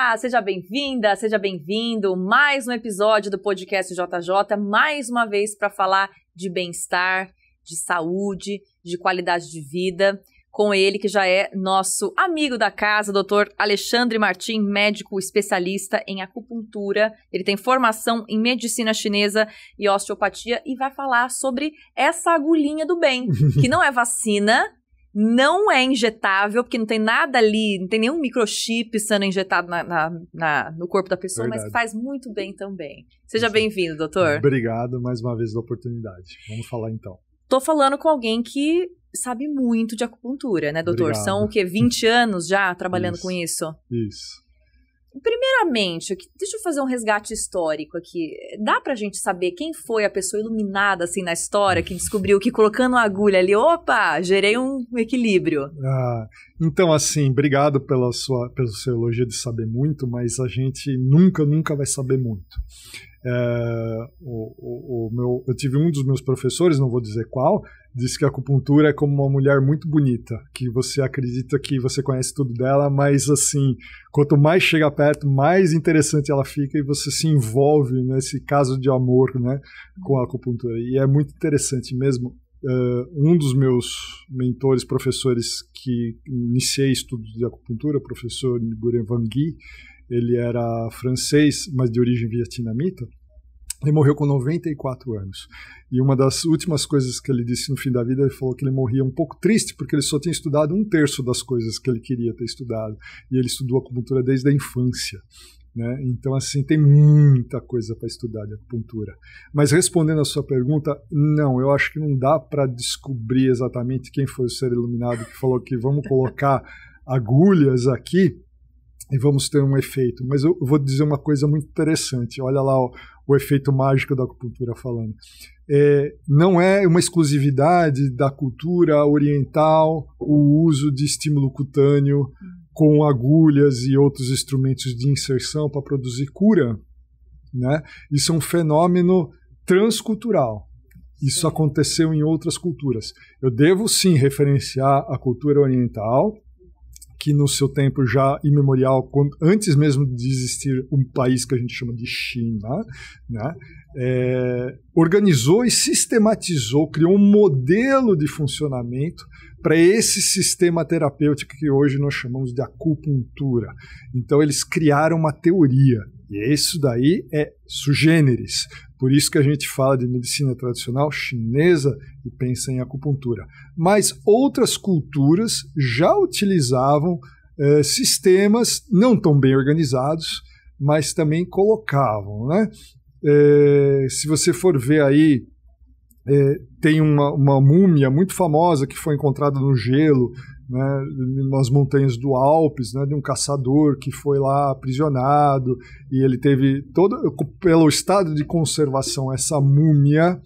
Olá, seja bem-vinda, seja bem-vindo. Mais um episódio do podcast JJ, mais uma vez para falar de bem-estar, de saúde, de qualidade de vida, com ele que já é nosso amigo da casa, Dr. Alexandre Martin, médico especialista em acupuntura. Ele tem formação em medicina chinesa e osteopatia e vai falar sobre essa agulhinha do bem, que não é vacina, não é injetável, porque não tem nada ali, não tem nenhum microchip sendo injetado no corpo da pessoa, Verdade. Mas que faz muito bem também. Seja bem-vindo, doutor. Obrigado mais uma vez pela oportunidade. Vamos falar então. Tô falando com alguém que sabe muito de acupuntura, né, doutor? Obrigado. São o quê? 20 anos já trabalhando com isso? Isso. Primeiramente, deixa eu fazer um resgate histórico aqui. Dá pra gente saber quem foi a pessoa iluminada assim na história que descobriu que colocando uma agulha ali, opa, gerei um equilíbrio? Então, assim, obrigado pelo seu elogio de saber muito, mas a gente nunca vai saber muito. Eu tive um dos meus professores, não vou dizer qual, disse que a acupuntura é como uma mulher muito bonita, que você acredita que você conhece tudo dela, mas assim, quanto mais chega perto, mais interessante ela fica e você se envolve nesse caso de amor, né, com a acupuntura. E é muito interessante mesmo. Um dos meus mentores, professores que iniciei estudos de acupuntura, o professor Nguyen Van Gui, ele era francês, mas de origem vietnamita. Ele morreu com 94 anos. E uma das últimas coisas que ele disse no fim da vida, ele falou que ele morria um pouco triste, porque ele só tinha estudado 1/3 das coisas que ele queria ter estudado. E ele estudou acupuntura desde a infância, né? Então, assim, tem muita coisa para estudar de acupuntura. Mas respondendo a sua pergunta, não, eu acho que não dá para descobrir exatamente quem foi o ser iluminado que falou que vamos colocar agulhas aqui e vamos ter um efeito. Mas eu vou dizer uma coisa muito interessante. Olha lá o efeito mágico da acupuntura falando. Não é uma exclusividade da cultura oriental o uso de estímulo cutâneo com agulhas e outros instrumentos de inserção para produzir cura, né? Isso é um fenômeno transcultural. Isso aconteceu em outras culturas. Eu devo sim referenciar a cultura oriental, que no seu tempo já imemorial, antes mesmo de existir um país que a gente chama de China, né, organizou e sistematizou, criou um modelo de funcionamento para esse sistema terapêutico que hoje nós chamamos de acupuntura. Então eles criaram uma teoria, e isso daí é sui generis. Por isso que a gente fala de medicina tradicional chinesa e pensa em acupuntura. Mas outras culturas já utilizavam sistemas não tão bem organizados, mas também colocavam, né? Se você for ver aí, tem uma múmia muito famosa que foi encontrada no gelo, né, nas montanhas do Alpes, né, de um caçador que foi lá aprisionado e ele teve pelo estado de conservação, essa múmia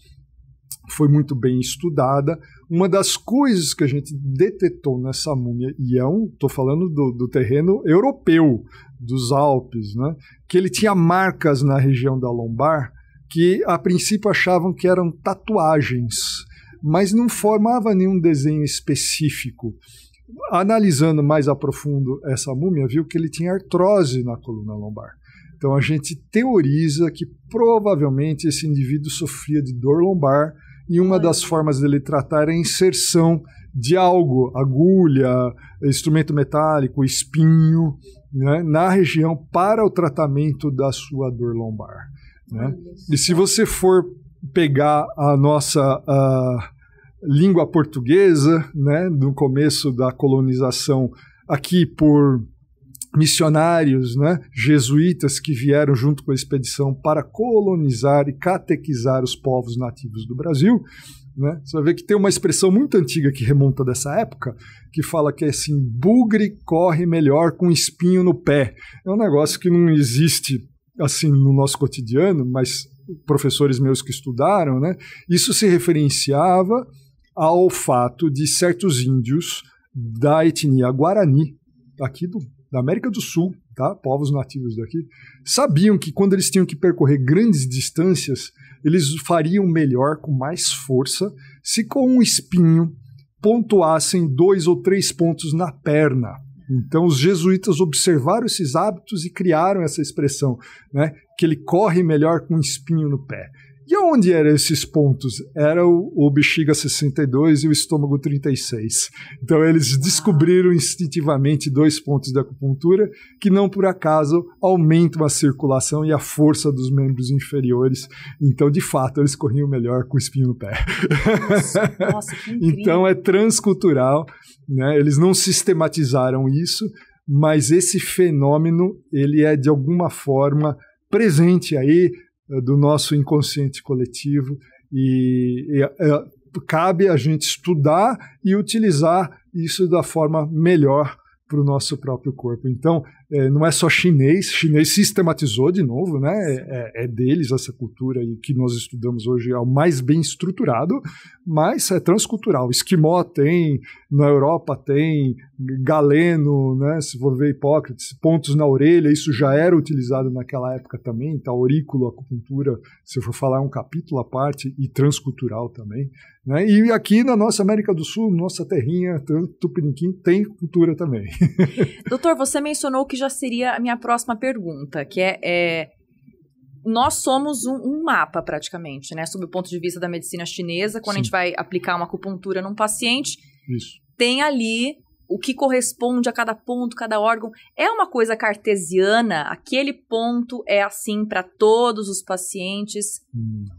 foi muito bem estudada. Uma das coisas que a gente detetou nessa múmia, e estou falando do terreno europeu, dos Alpes, né, que ele tinha marcas na região da lombar que a princípio achavam que eram tatuagens, mas não formava nenhum desenho específico. Analisando mais a profundo essa múmia, viu que ele tinha artrose na coluna lombar. Então a gente teoriza que provavelmente esse indivíduo sofria de dor lombar e uma das formas dele tratar é a inserção de algo, agulha, instrumento metálico, espinho, né, na região para o tratamento da sua dor lombar, né? E se você for pegar a nossa língua portuguesa, né, no começo da colonização aqui por missionários, né, jesuítas que vieram junto com a expedição para colonizar e catequizar os povos nativos do Brasil, né, você vai ver que tem uma expressão muito antiga que remonta dessa época, que fala que é assim, bugre corre melhor com espinho no pé. É um negócio que não existe assim no nosso cotidiano, mas professores meus que estudaram, né, isso se referenciava ao fato de certos índios da etnia Guarani, aqui da América do Sul, tá? Povos nativos daqui, sabiam que quando eles tinham que percorrer grandes distâncias, eles fariam melhor, com mais força, se com um espinho pontuassem 2 ou 3 pontos na perna, Então, os jesuítas observaram esses hábitos e criaram essa expressão, né, que ele corre melhor com um espinho no pé. E onde eram esses pontos? Era o bexiga 62 e o estômago 36. Então, eles descobriram instintivamente 2 pontos de acupuntura que, não por acaso, aumentam a circulação e a força dos membros inferiores. Então, de fato, eles corriam melhor com o espinho no pé. Nossa, que incrível. Então, é transcultural, né? Eles não sistematizaram isso, mas esse fenômeno, ele é, de alguma forma, presente aí, do nosso inconsciente coletivo e cabe a gente estudar e utilizar isso da forma melhor para o nosso próprio corpo. Então, não é só chinês sistematizou de novo, né? É deles essa cultura e que nós estudamos hoje é o mais bem estruturado, mas é transcultural. Esquimó tem, na Europa tem, Galeno, né? Se for ver Hipócrates, pontos na orelha, isso já era utilizado naquela época também, tá? Aurículo, acupuntura, se eu for falar, é um capítulo à parte, e transcultural também, né? E aqui na nossa América do Sul, nossa terrinha, Tupiniquim, tem cultura também. Doutor, você mencionou que já seria a minha próxima pergunta, que nós somos um mapa praticamente, né, sob o ponto de vista da medicina chinesa, quando a gente vai aplicar uma acupuntura num paciente, isso. Tem ali o que corresponde a cada ponto, cada órgão. É uma coisa cartesiana? Aquele ponto é assim para todos os pacientes?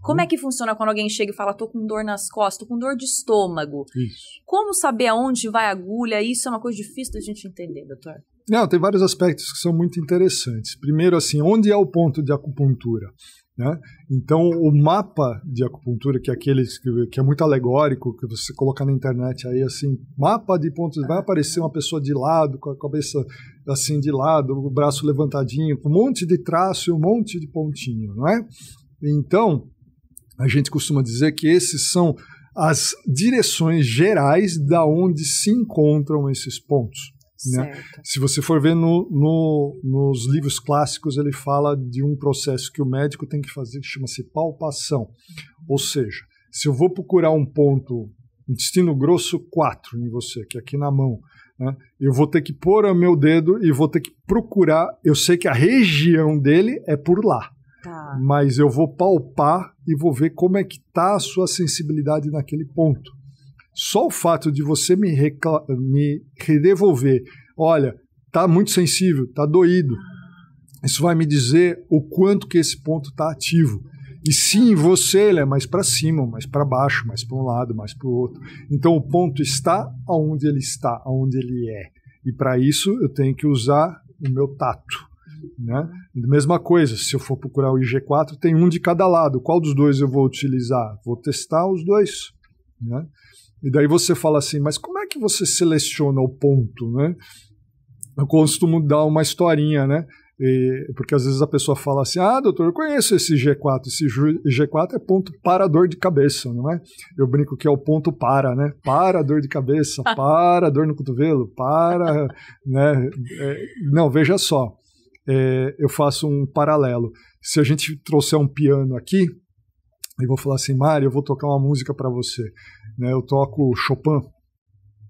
Como é que funciona quando alguém chega e fala, tô com dor nas costas, tô com dor de estômago? Isso. Como saber aonde vai a agulha? Isso é uma coisa difícil da gente entender, doutor. Não, tem vários aspectos que são muito interessantes. Primeiro, assim, onde é o ponto de acupuntura? Né? Então, o mapa de acupuntura, que é aquele que é muito alegórico, que você coloca na internet aí, assim, mapa de pontos, vai aparecer uma pessoa de lado, com a cabeça assim de lado, o braço levantadinho, com um monte de traço e um monte de pontinho, não é? Então, a gente costuma dizer que esses são as direções gerais da onde se encontram esses pontos. Né? Se você for ver nos livros clássicos, ele fala de um processo que o médico tem que fazer que chama-se palpação. Ou seja, se eu vou procurar um ponto, intestino grosso 4 em você, que é aqui na mão, né? Eu vou ter que pôr o meu dedo e vou ter que procurar. Eu sei que a região dele é por lá, mas eu vou palpar e vou ver como é que está a sua sensibilidade naquele ponto. Só o fato de você me devolver, olha, tá muito sensível, tá doído, isso vai me dizer o quanto que esse ponto está ativo. E sim, você ele é mais para cima, mais para baixo, mais para um lado, mais para o outro. Então o ponto está onde ele está, onde ele é. E para isso eu tenho que usar o meu tato. Né? Mesma coisa, se eu for procurar o IG4, tem um de cada lado. Qual dos dois eu vou utilizar? Vou testar os dois. Né? E daí você fala assim, mas como é que você seleciona o ponto, né? Eu costumo dar uma historinha, né? Porque às vezes a pessoa fala assim, doutor, eu conheço esse G4, esse G4 é ponto para dor de cabeça, não é? Eu brinco que é o ponto para, né? Para a dor de cabeça, para a dor no cotovelo, para, né? Não, veja só, eu faço um paralelo. Se a gente trouxer um piano aqui, e vou falar assim, Mário, eu vou tocar uma música para você. Né, eu toco Chopin.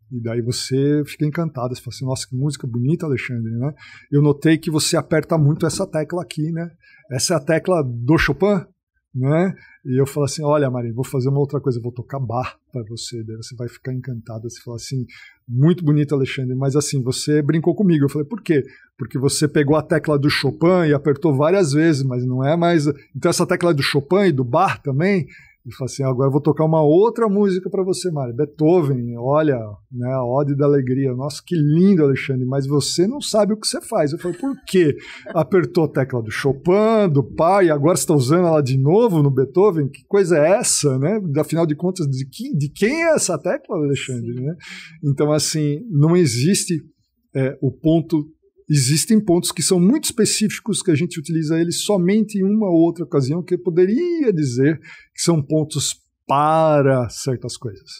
E daí você fica encantado. Você fala assim, nossa, que música bonita, Alexandre. Né? Eu notei que você aperta muito essa tecla aqui. Né? Essa é a tecla do Chopin. Né? E eu falo assim, olha, Maria, vou fazer uma outra coisa, vou tocar Bach para você. Daí você vai ficar encantado. Você fala assim, muito bonito, Alexandre, mas assim, você brincou comigo. Eu falei, por quê? Porque você pegou a tecla do Chopin e apertou várias vezes, mas não é mais... Então essa tecla é do Chopin e do Bach também... E fala assim, agora eu vou tocar uma outra música para você, Mário. Beethoven, olha, né, a Ode da Alegria. Nossa, que lindo, Alexandre, mas você não sabe o que você faz. Eu falei, por quê? Apertou a tecla do Chopin, do pai, e agora você está usando ela de novo no Beethoven? Que coisa é essa, né? Afinal de contas, de quem é essa tecla, Alexandre? Né? Então, assim, não existe o ponto... Existem pontos que são muito específicos que a gente utiliza eles somente em uma ou outra ocasião, que eu poderia dizer que são pontos para certas coisas.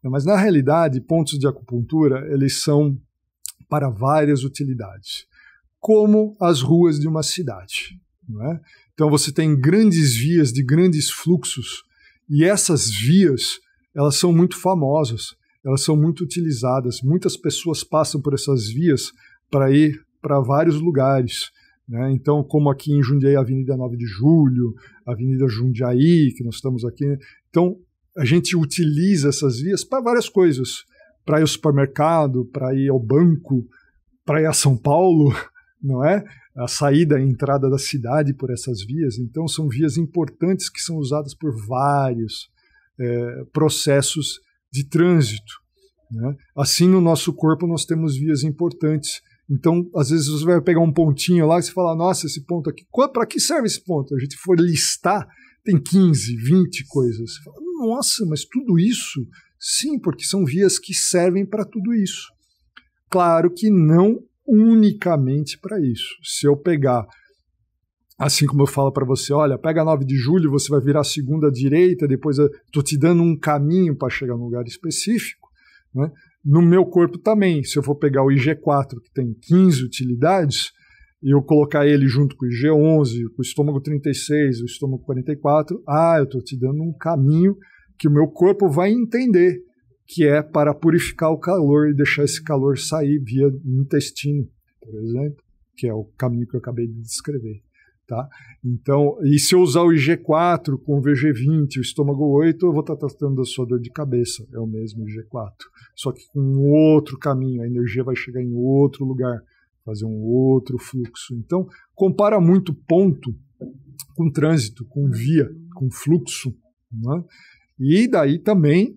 Mas, na realidade, pontos de acupuntura, eles são para várias utilidades, como as ruas de uma cidade. Não é? Então, você tem grandes vias de grandes fluxos, e essas vias, elas são muito famosas, elas são muito utilizadas. Muitas pessoas passam por essas vias para ir para vários lugares, né? Então, como aqui em Jundiaí, a Avenida 9 de Julho, a Avenida Jundiaí, que nós estamos aqui, né? Então, a gente utiliza essas vias para várias coisas, para ir ao supermercado, para ir ao banco, para ir a São Paulo, não é? A saída e a entrada da cidade por essas vias. Então, são vias importantes que são usadas por vários processos de trânsito, né? Assim, no nosso corpo, nós temos vias importantes. Então, às vezes, você vai pegar um pontinho lá e você fala, nossa, esse ponto aqui, para que serve esse ponto? A gente for listar, tem 15, 20 coisas. Você fala, nossa, mas tudo isso? Sim, porque são vias que servem para tudo isso. Claro que não unicamente para isso. Se eu pegar, assim como eu falo para você, olha, pega a 9 de julho, você vai virar a segunda à direita, depois eu estou te dando um caminho para chegar num lugar específico, né? No meu corpo também, se eu for pegar o IG4, que tem 15 utilidades, e eu colocar ele junto com o IG11, com o estômago 36, o estômago 44, eu estou te dando um caminho que o meu corpo vai entender, que é para purificar o calor e deixar esse calor sair via intestino, por exemplo, que é o caminho que eu acabei de descrever. Tá? Então, e se eu usar o IG4 com o VG20, o estômago 8, eu vou estar tratando da sua dor de cabeça, é o mesmo IG4, só que com um outro caminho, a energia vai chegar em outro lugar, fazer um outro fluxo. Então, compara muito ponto com trânsito, com via, com fluxo, né? E daí também,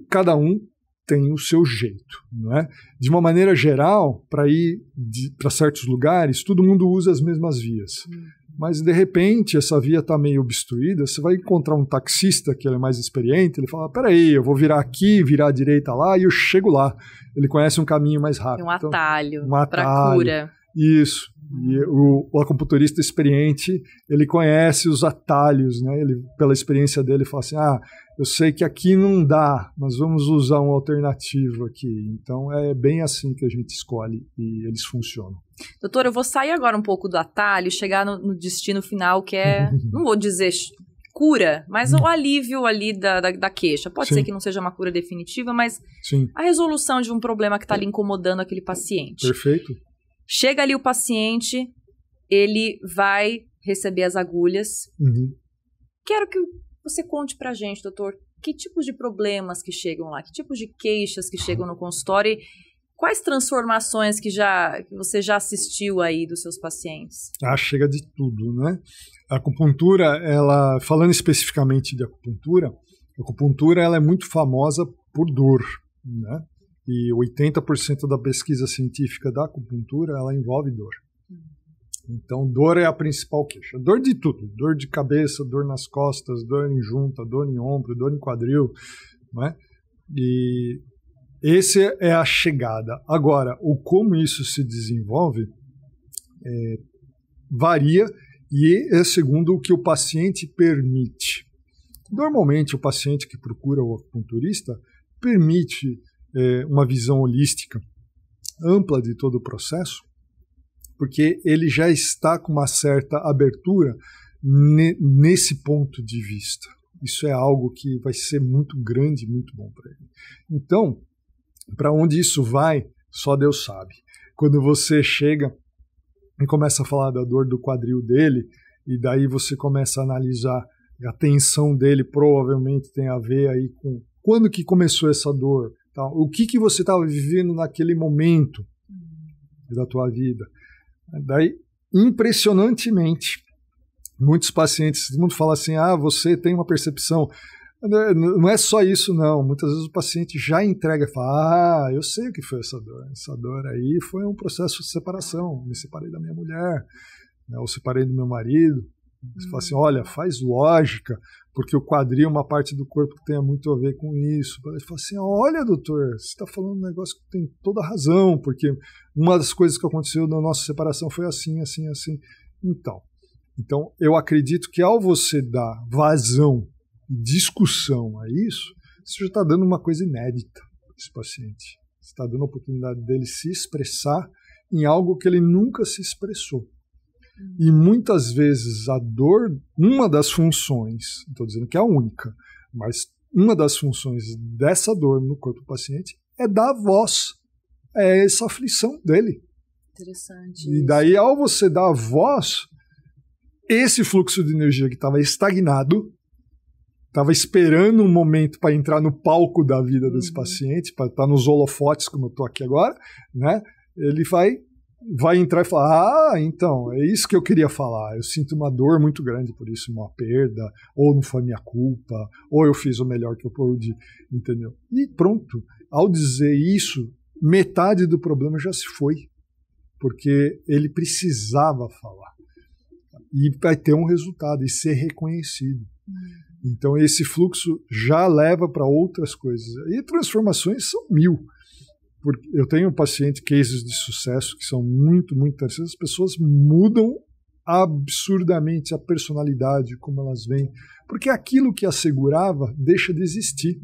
cada um tem o seu jeito, não é? De uma maneira geral, para ir para certos lugares, todo mundo usa as mesmas vias. Mas, de repente, essa via está meio obstruída, você vai encontrar um taxista que é mais experiente, ele fala, peraí, eu vou virar aqui, virar à direita lá, e eu chego lá. Ele conhece um caminho mais rápido. Um atalho, então, para cura. Isso. E o acupunturista experiente, ele conhece os atalhos, né? Ele, pela experiência dele, fala assim, eu sei que aqui não dá, mas vamos usar uma alternativa aqui. Então, é bem assim que a gente escolhe e eles funcionam. Doutor, eu vou sair agora um pouco do atalho e chegar no destino final, que é, não vou dizer cura, mas o alívio ali da queixa. Pode ser que não seja uma cura definitiva, mas a resolução de um problema que está ali incomodando aquele paciente. Perfeito. Chega ali o paciente, ele vai receber as agulhas. Quero que você conte pra gente, doutor, que tipos de problemas que chegam lá, que tipos de queixas que chegam no consultório e quais transformações que você já assistiu aí dos seus pacientes? Chega de tudo, né? A acupuntura, falando especificamente de acupuntura, a acupuntura ela é muito famosa por dor, né? E 80% da pesquisa científica da acupuntura, ela envolve dor. Então, dor é a principal queixa. Dor de tudo. Dor de cabeça, dor nas costas, dor em junta, dor em ombro, dor em quadril, não é? E essa é a chegada. Agora, o como isso se desenvolve varia e é segundo o que o paciente permite. Normalmente, o paciente que procura o acupunturista permite uma visão holística ampla de todo o processo, porque ele já está com uma certa abertura nesse ponto de vista. Isso é algo que vai ser muito grande, muito bom para ele. Então, para onde isso vai, só Deus sabe. Quando você chega e começa a falar da dor do quadril dele, e daí você começa a analisar a tensão dele, provavelmente tem a ver aí com quando que começou essa dor, tá? O que você estava vivendo naquele momento da tua vida. Daí, impressionantemente, muitos pacientes, todo mundo fala assim, você tem uma percepção. Não é só isso, não. Muitas vezes o paciente já entrega e fala, eu sei o que foi essa dor. Essa dor aí foi um processo de separação. Me separei da minha mulher, né, ou separei do meu marido. Você fala assim, olha, faz lógica, porque o quadril é uma parte do corpo que tem muito a ver com isso. Ele fala assim, olha, doutor, você está falando um negócio que tem toda a razão, porque uma das coisas que aconteceu na nossa separação foi assim, assim, assim. Então, eu acredito que ao você dar vazão e discussão a isso, você já está dando uma coisa inédita para esse paciente. Você está dando a oportunidade dele se expressar em algo que ele nunca se expressou. E muitas vezes a dor, uma das funções, não estou dizendo que é a única, mas uma das funções dessa dor no corpo do paciente é dar voz a essa aflição dele. Interessante. E daí, ao você dar voz, esse fluxo de energia que estava estagnado, estava esperando um momento para entrar no palco da vida desse paciente, para estar nos holofotes, como eu estou aqui agora, né? Ele vai entrar e falar, então, é isso que eu queria falar, eu sinto uma dor muito grande por isso, uma perda, ou não foi minha culpa, ou eu fiz o melhor que eu pude, entendeu? E pronto, ao dizer isso, metade do problema já se foi, porque ele precisava falar. E vai ter um resultado, e ser reconhecido. Então esse fluxo já leva para outras coisas. E transformações são 1000. Porque eu tenho paciente, cases de sucesso que são muito, muito interessantes. As pessoas mudam absurdamente a personalidade, como elas veem. Porque aquilo que assegurava deixa de existir.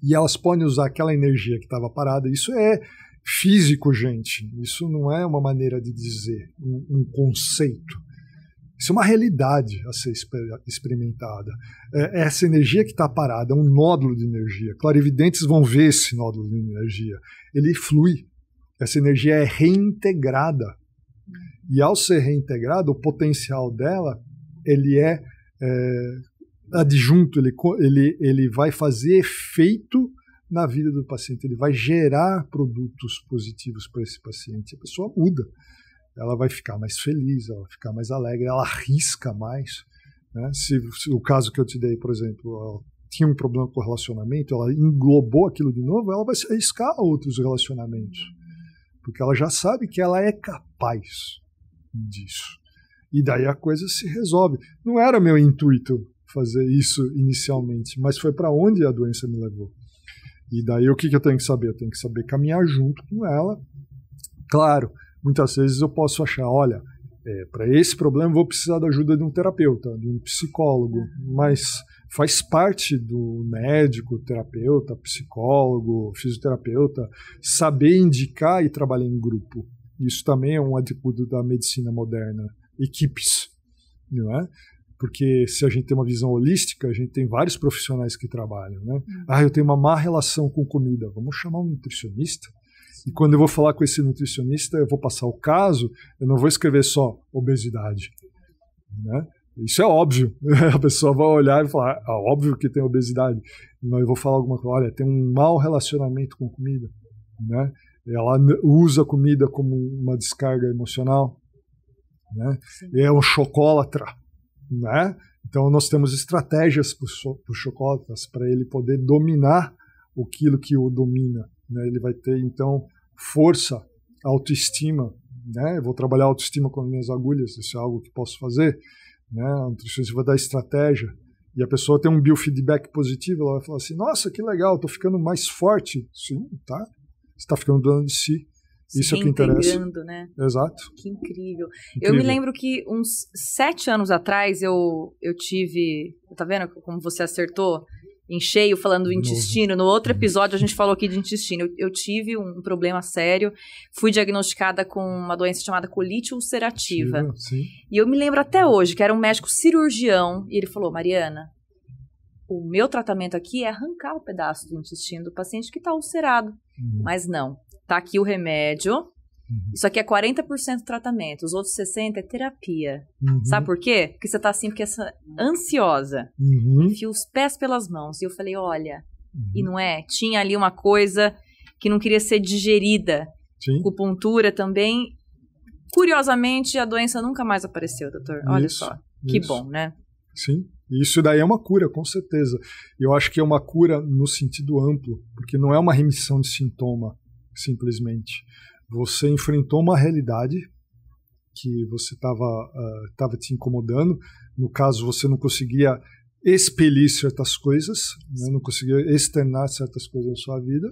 E elas podem usar aquela energia que estava parada. Isso é físico, gente. Isso não é uma maneira de dizer, um conceito. Isso é uma realidade a ser experimentada. Essa energia que está parada é um nódulo de energia. Clarividentes vão ver esse nódulo de energia. Ele flui. Essa energia é reintegrada. E ao ser reintegrada, o potencial dela ele é adjunto, ele vai fazer efeito na vida do paciente. Ele vai gerar produtos positivos para esse paciente. A pessoa muda. Ela vai ficar mais feliz, ela vai ficar mais alegre, ela arrisca mais. Né? Se o caso que eu te dei, por exemplo, ela tinha um problema com o relacionamento, ela englobou aquilo de novo, ela vai se arriscar a outros relacionamentos. Porque ela já sabe que ela é capaz disso. E daí a coisa se resolve. Não era meu intuito fazer isso inicialmente, mas foi para onde a doença me levou. E daí o que eu tenho que saber? Eu tenho que saber caminhar junto com ela. Claro, muitas vezes eu posso achar, olha, para esse problema eu vou precisar da ajuda de um terapeuta, de um psicólogo, mas faz parte do médico, terapeuta, psicólogo, fisioterapeuta, saber indicar e trabalhar em grupo. Isso também é um atributo da medicina moderna. Equipes, não é? Porque se a gente tem uma visão holística, a gente tem vários profissionais que trabalham, né? Eu tenho uma má relação com comida, vamos chamar um nutricionista? E quando eu vou falar com esse nutricionista, eu vou passar o caso, eu não vou escrever só obesidade. Né? Isso é óbvio. A pessoa vai olhar e falar, óbvio que tem obesidade. Mas eu vou falar alguma coisa, olha, tem um mau relacionamento com comida. Né? Ela usa a comida como uma descarga emocional. Né? É um chocólatra. Né? Então nós temos estratégias para os chocólatras, para ele poder dominar aquilo que o domina. Né? Ele vai ter, então, força, autoestima. Né? Eu vou trabalhar autoestima com as minhas agulhas, isso é algo que posso fazer. Né? A nutricionista vai dar estratégia. E a pessoa tem um biofeedback positivo, ela vai falar assim, nossa, que legal, estou ficando mais forte. Sim, tá. Você está ficando dando de si. Isso é o que interessa. Né? Exato. Que incrível. Eu me lembro que uns 7 anos atrás eu tive... Tá vendo como você acertou? Em cheio, falando do intestino. No outro episódio a gente falou aqui de intestino. Eu tive um problema sério. Fui diagnosticada com uma doença chamada colite ulcerativa. Sim. E eu me lembro até hoje que era um médico cirurgião. E ele falou, Mariana, o meu tratamento aqui é arrancar o pedaço do intestino do paciente que está ulcerado. Mas não. Tá aqui o remédio. Isso aqui é 40% tratamento. Os outros 60% é terapia. Sabe por quê? Porque você tá assim, porque essa ansiosa. Enfia os pés pelas mãos. E eu falei, olha, e não é? Tinha ali uma coisa que não queria ser digerida. Sim. Acupuntura também. Curiosamente, a doença nunca mais apareceu, doutor. Olha só. Que bom, né? Sim. Isso daí é uma cura, com certeza. Eu acho que é uma cura no sentido amplo, porque não é uma remissão de sintoma, simplesmente. Você enfrentou uma realidade que você estava te incomodando. No caso, você não conseguia expelir certas coisas, né? Não conseguia externar certas coisas da sua vida.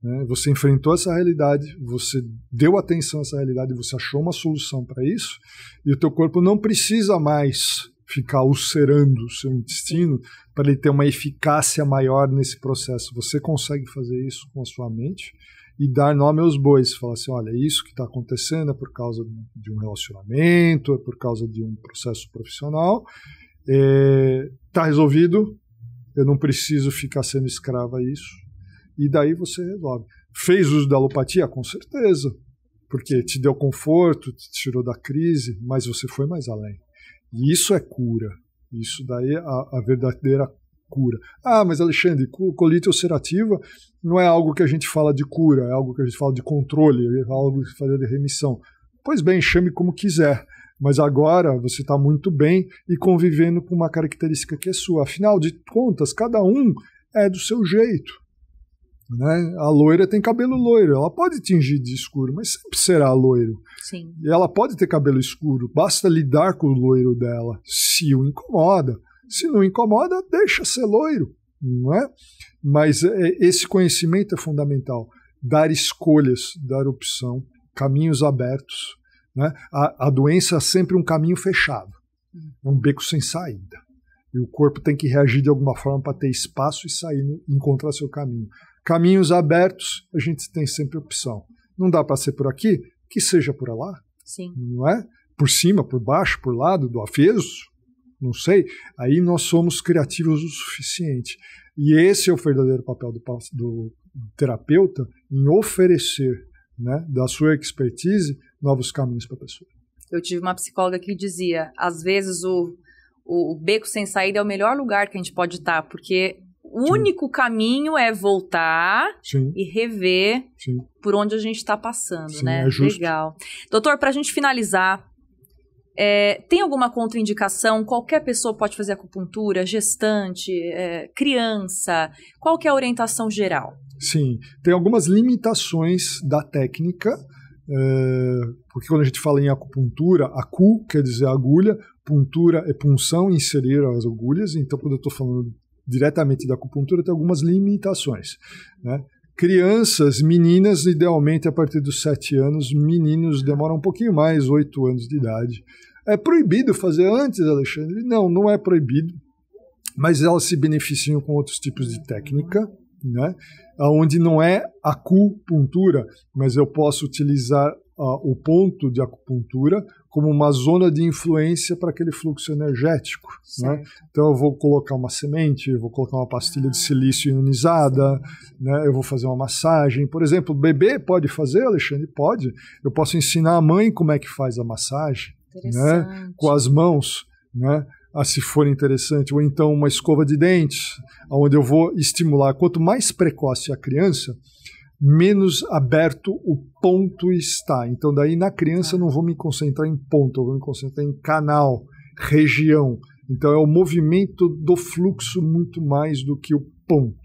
Né? Você enfrentou essa realidade, você deu atenção a essa realidade, você achou uma solução para isso, e o teu corpo não precisa mais ficar ulcerando o seu intestino para ele ter uma eficácia maior nesse processo. Você consegue fazer isso com a sua mente e dar nome aos bois, falar assim, olha, isso que está acontecendo é por causa de um relacionamento, é por causa de um processo profissional, está resolvido, eu não preciso ficar sendo escravo a isso, e daí você resolve. Fez uso da alopatia? Com certeza, Porque te deu conforto, te tirou da crise, mas você foi mais além. E isso é cura. Isso daí é a verdadeira cura. Ah, mas Alexandre, colite ulcerativa não é algo que a gente fala de cura, é algo que a gente fala de controle, é algo que fala de remissão. Pois bem, chame como quiser. Mas agora você está muito bem e convivendo com uma característica que é sua. Afinal de contas, cada um é do seu jeito. Né? A loira tem cabelo loiro, ela pode tingir de escuro, mas sempre será loiro. Sim. E ela pode ter cabelo escuro, basta lidar com o loiro dela, se o incomoda. Se não incomoda, deixa ser loiro, não é? Mas esse conhecimento é fundamental. Dar escolhas, dar opção, caminhos abertos. Né? A doença é sempre um caminho fechado, é um beco sem saída. E o corpo tem que reagir de alguma forma para ter espaço e sair, encontrar seu caminho. Caminhos abertos, a gente tem sempre opção. Não dá para ser por aqui, que seja por lá. Sim. Não é? Por cima, por baixo, por lado, do avesso, não sei. Aí nós somos criativos o suficiente. E esse é o verdadeiro papel do terapeuta, em oferecer, né, da sua expertise, novos caminhos para a pessoa. Eu tive uma psicóloga que dizia, às vezes o beco sem saída é o melhor lugar que a gente pode estar, porque o único caminho é voltar e rever por onde a gente está passando, né? É justo. Legal. Doutor, para a gente finalizar, tem alguma contraindicação? Qualquer pessoa pode fazer acupuntura, gestante, criança? Qual que é a orientação geral? Sim, tem algumas limitações da técnica, porque quando a gente fala em acupuntura, acu quer dizer agulha, puntura é punção, inserir as agulhas, então quando eu estou falando diretamente da acupuntura, tem algumas limitações, né? Crianças, meninas, idealmente a partir dos 7 anos, meninos demoram um pouquinho mais, 8 anos de idade. É proibido fazer antes, Alexandre? Não, não é proibido, mas elas se beneficiam com outros tipos de técnica, né? Onde não é acupuntura, mas eu posso utilizar o ponto de acupuntura como uma zona de influência para aquele fluxo energético, né? Então eu vou colocar uma semente, eu vou colocar uma pastilha de silício ionizada, né? Eu vou fazer uma massagem. Por exemplo, o bebê pode fazer, Alexandre? Pode. Eu posso ensinar a mãe como é que faz a massagem, né? Com as mãos, né? Se for interessante, ou então uma escova de dentes, onde eu vou estimular. Quanto mais precoce a criança, menos aberto o ponto está. Então, daí na criança eu não vou me concentrar em ponto, eu vou me concentrar em canal, região. Então, é o movimento do fluxo muito mais do que o ponto.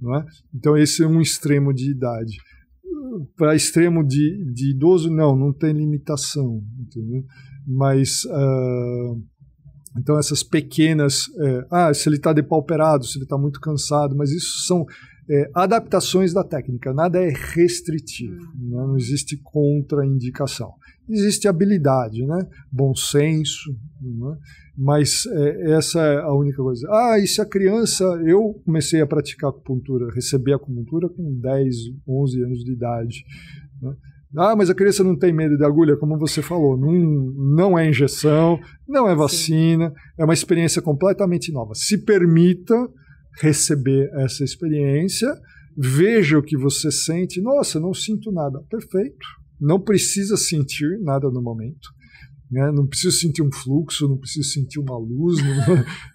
Não é? Então, esse é um extremo de idade. Para extremo de idoso, não tem limitação. Entendeu? Mas... então essas pequenas, se ele está depauperado, se ele está muito cansado, mas isso são adaptações da técnica, nada é restritivo, né? Não existe contraindicação. Existe habilidade, né? Bom senso, né? Mas essa é a única coisa. E se a criança, eu comecei a praticar acupuntura, recebi acupuntura com 10, 11 anos de idade, né? Mas a criança não tem medo de agulha, como você falou. Não é injeção, não é vacina, é uma experiência completamente nova. Se permita receber essa experiência, veja o que você sente. Nossa, não sinto nada. Perfeito. Não precisa sentir nada no momento. Né? Não preciso sentir um fluxo, não preciso sentir uma luz,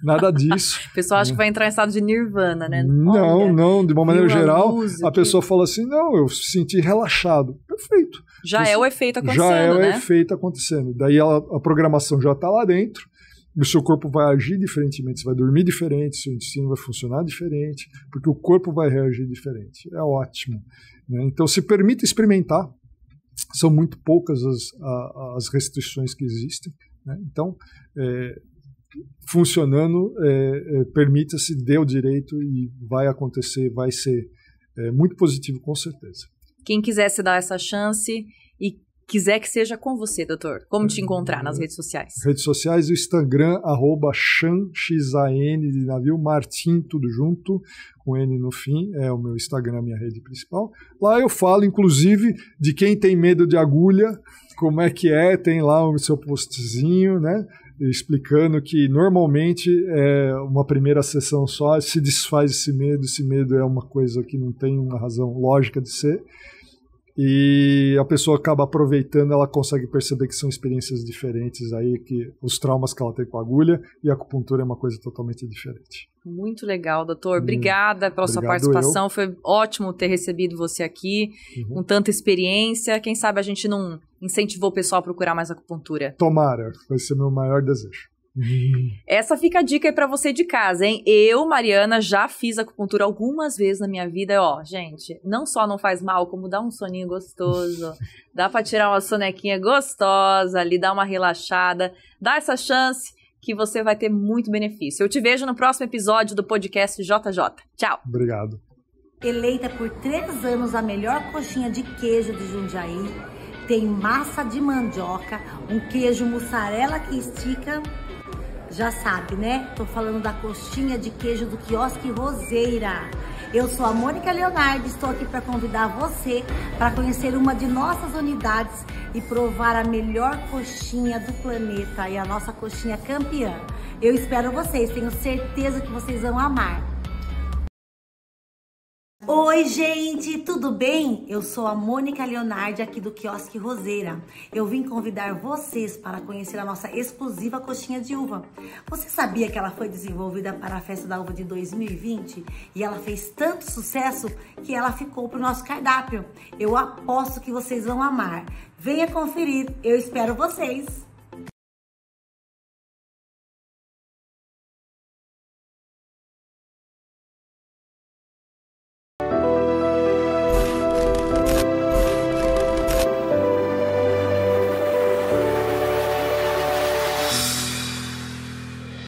nada disso. O pessoal acha que vai entrar em estado de nirvana, né? Não, de uma maneira geral, a pessoa fala assim, não, eu senti relaxado. Perfeito. Já é o efeito acontecendo, já é né? o efeito acontecendo. Daí a programação já está lá dentro, o seu corpo vai agir diferentemente, você vai dormir diferente, seu intestino vai funcionar diferente, porque o corpo vai reagir diferente. É ótimo. Né? Então, se permita experimentar. São muito poucas as restrições que existem, né? Então, funcionando, permita-se, dê o direito e vai acontecer, vai ser muito positivo, com certeza. Quem quiser se dar essa chance e quiser que seja com você, doutor, como te encontrar nas redes sociais? Redes sociais, o Instagram, @Chan, XAN de navio, Martim, tudo junto, com N no fim, é o meu Instagram, a minha rede principal. Lá eu falo, inclusive, de quem tem medo de agulha, como é que tem lá o seu postzinho, né? Explicando que normalmente uma primeira sessão só se desfaz esse medo é uma coisa que não tem uma razão lógica de ser. e a pessoa acaba aproveitando, ela consegue perceber que são experiências diferentes aí, que os traumas que ela tem com a agulha e a acupuntura é uma coisa totalmente diferente. Muito legal, doutor. Obrigada pela sua participação. Foi ótimo ter recebido você aqui, com tanta experiência. Quem sabe a gente não incentivou o pessoal a procurar mais acupuntura. Tomara, vai ser meu maior desejo. Essa fica a dica aí pra você de casa, hein? Eu, Mariana, já fiz acupuntura algumas vezes na minha vida. Ó, gente, não só não faz mal, como dá um soninho gostoso. Dá pra tirar uma sonequinha gostosa ali, dar uma relaxada. Dá essa chance que você vai ter muito benefício. Eu te vejo no próximo episódio do podcast JJ. Tchau! Obrigado. Eleita por 3 anos a melhor coxinha de queijo de Jundiaí, tem massa de mandioca, um queijo mussarela que estica. Já sabe, né? Tô falando da coxinha de queijo do Quiosque Roseira. Eu sou a Mônica Leonardo, estou aqui para convidar você para conhecer uma de nossas unidades e provar a melhor coxinha do planeta e a nossa coxinha campeã. Eu espero vocês, tenho certeza que vocês vão amar. Oi, gente, tudo bem? Eu sou a Mônica Leonardi, aqui do Quiosque Roseira. Eu vim convidar vocês para conhecer a nossa exclusiva coxinha de uva. Você sabia que ela foi desenvolvida para a Festa da Uva de 2020? E ela fez tanto sucesso que ela ficou para o nosso cardápio. Eu aposto que vocês vão amar. Venha conferir, eu espero vocês!